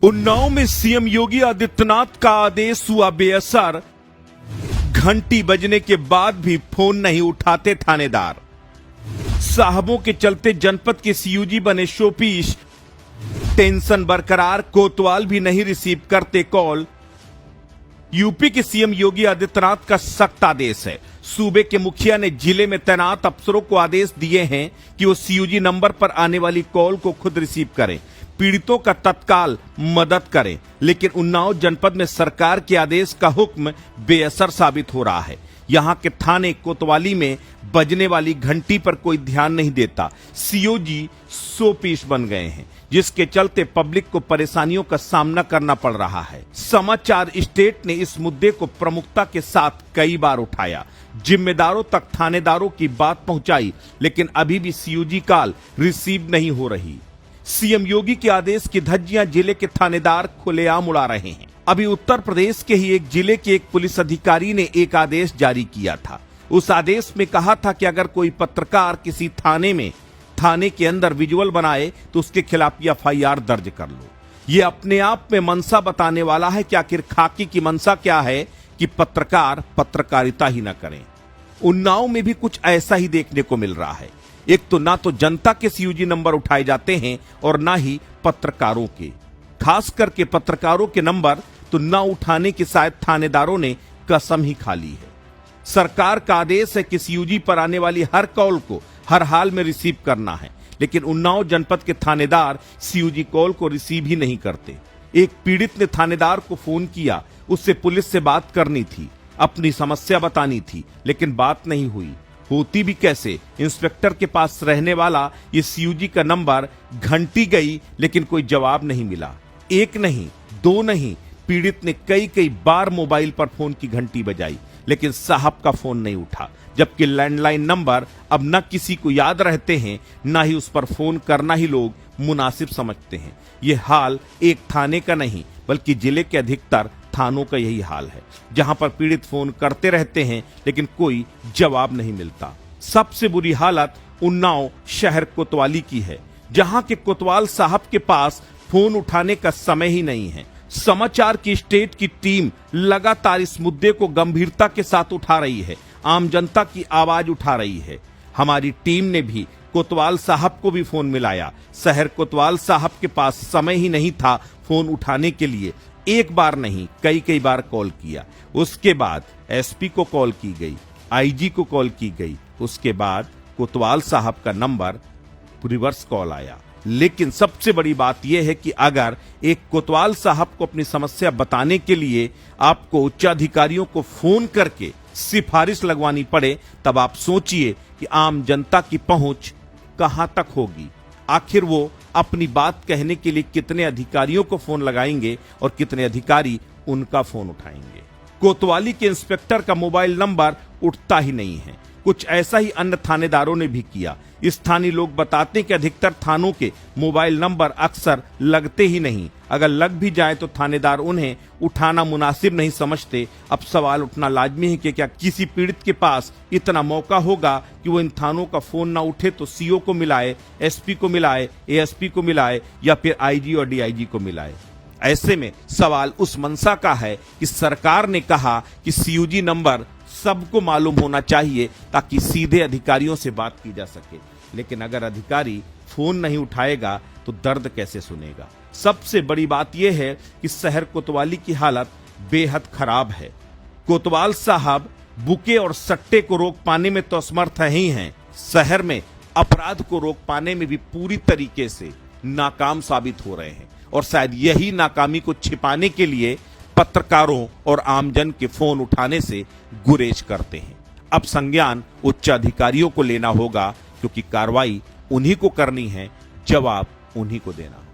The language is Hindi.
उन्नाव में सीएम योगी आदित्यनाथ का आदेश हुआ बेअसर। घंटी बजने के बाद भी फोन नहीं उठाते थानेदार। साहबों के चलते जनपद के सीयूजी बने शोपीस। टेंशन बरकरार, कोतवाल भी नहीं रिसीव करते कॉल। यूपी के सीएम योगी आदित्यनाथ का सख्त आदेश है। सूबे के मुखिया ने जिले में तैनात अफसरों को आदेश दिए हैं कि वो सीयूजी नंबर पर आने वाली कॉल को खुद रिसीव करें, पीड़ितों का तत्काल मदद करें। लेकिन उन्नाव जनपद में सरकार के आदेश का हुक्म बेअसर साबित हो रहा है। यहां के थाने कोतवाली में बजने वाली घंटी पर कोई ध्यान नहीं देता। सीओजी शोपीस बन गए हैं, जिसके चलते पब्लिक को परेशानियों का सामना करना पड़ रहा है। समाचार स्टेट ने इस मुद्दे को प्रमुखता के साथ कई बार उठाया, जिम्मेदारों तक थानेदारों की बात पहुंचाई, लेकिन अभी भी सीओजी कॉल रिसीव नहीं हो रही। सीएम योगी के आदेश की धज्जियां जिले के थानेदार खुलेआम उड़ा रहे हैं। अभी उत्तर प्रदेश के ही एक जिले के एक पुलिस अधिकारी ने एक आदेश जारी किया था। उस आदेश में कहा था कि अगर कोई पत्रकार किसी थाने के अंदर विजुअल बनाए तो उसके खिलाफ एफआईआर दर्ज कर लो। ये अपने आप में मंशा बताने वाला है कि आखिर खाकी की मंशा क्या है कि पत्रकार पत्रकारिता ही न करें। उन्नाव में भी कुछ ऐसा ही देखने को मिल रहा है। एक तो ना तो जनता के सीयूजी नंबर उठाए जाते हैं और ना ही पत्रकारों के, खास करके पत्रकारों के नंबर तो ना उठाने की शायद थानेदारों ने कसम ही खा ली है। सरकार का आदेश है कि सीयूजी पर आने वाली हर कॉल को हर हाल में रिसीव करना है, लेकिन उन्नाव जनपद के थानेदार सीयूजी कॉल को रिसीव ही नहीं करते। एक पीड़ित ने थानेदार को फोन किया, उससे पुलिस से बात करनी थी, अपनी समस्या बतानी थी, लेकिन बात नहीं हुई। होती भी कैसे? इंस्पेक्टर के पास रहने वाला ये सीयूजी का नंबर घंटी गई, लेकिन कोई जवाब नहीं मिला। एक नहीं, दो नहीं, पीड़ित ने कई बार मोबाइल पर फोन की घंटी बजाई, लेकिन साहब का फोन नहीं उठा। जबकि लैंडलाइन नंबर अब न किसी को याद रहते हैं, ना ही उस पर फोन करना ही लोग मुनासिब समझते हैं। ये हाल एक थाने का नहीं, बल्कि जिले के अधिकतर थानों का यही हाल है, जहां पर पीड़ित फोन करते रहते हैं, लेकिन कोई जवाब नहीं मिलता। सबसे बुरी हालत उन्नाव शहर कोतवाली की है, जहां के कोतवाल साहब के पास फोन उठाने का समय ही नहीं है। समाचार की स्टेट की टीम लगातार इस मुद्दे को गंभीरता के साथ उठा रही है, आम जनता की आवाज उठा रही है। हमारी टीम ने भी कोतवाल साहब को भी फोन मिलाया। शहर कोतवाल साहब के पास समय ही नहीं था फोन उठाने के लिए। एक बार नहीं, कई बार कॉल किया। उसके बाद एसपी को कॉल की गई, आईजी को कॉल की गई। उसके बाद कोतवाल साहब का नंबर रिवर्स कॉल आया। लेकिन सबसे बड़ी बात यह है कि अगर एक कोतवाल साहब को अपनी समस्या बताने के लिए आपको उच्चाधिकारियों को फोन करके सिफारिश लगवानी पड़े, तब आप सोचिए कि आम जनता की पहुंच कहां तक होगी। आखिर वो अपनी बात कहने के लिए कितने अधिकारियों को फोन लगाएंगे और कितने अधिकारी उनका फोन उठाएंगे। कोतवाली के इंस्पेक्टर का मोबाइल नंबर उठता ही नहीं है। कुछ ऐसा ही अन्य थानेदारों ने भी किया। स्थानीय लोग बताते हैं कि अधिकतर थानों के मोबाइल नंबर अक्सर लगते ही नहीं। अगर लग भी जाए तो थानेदार उन्हें उठाना मुनासिब नहीं समझते। अब सवाल उठना लाजमी है कि क्या किसी पीड़ित के पास इतना मौका होगा कि वो इन थानों का फोन ना उठे तो सीओ को मिलाए, एसपी को मिलाए, एएसपी को मिलाए या फिर आईजी और डीआईजी को मिलाए। ऐसे में सवाल उस मंशा का है कि सरकार ने कहा कि सीयूजी नंबर सबको मालूम होना चाहिए ताकि सीधे अधिकारियों से बात की जा सके। लेकिन अगर अधिकारी फोन नहीं उठाएगा तो दर्द कैसे सुनेगा? सबसे बड़ी बात यह है कि शहर कोतवाली की हालत बेहद खराब है। कोतवाल साहब बुके और सट्टे को रोक पाने में तो असमर्थ ही हैं, शहर में अपराध को रोक पाने में भी पूरी तरीके से नाकाम साबित हो रहे हैं। और शायद यही नाकामी को छिपाने के लिए पत्रकारों और आमजन के फोन उठाने से गुरेज करते हैं। अब संज्ञान उच्च अधिकारियों को लेना होगा, क्योंकि कार्रवाई उन्हीं को करनी है, जवाब उन्हीं को देना।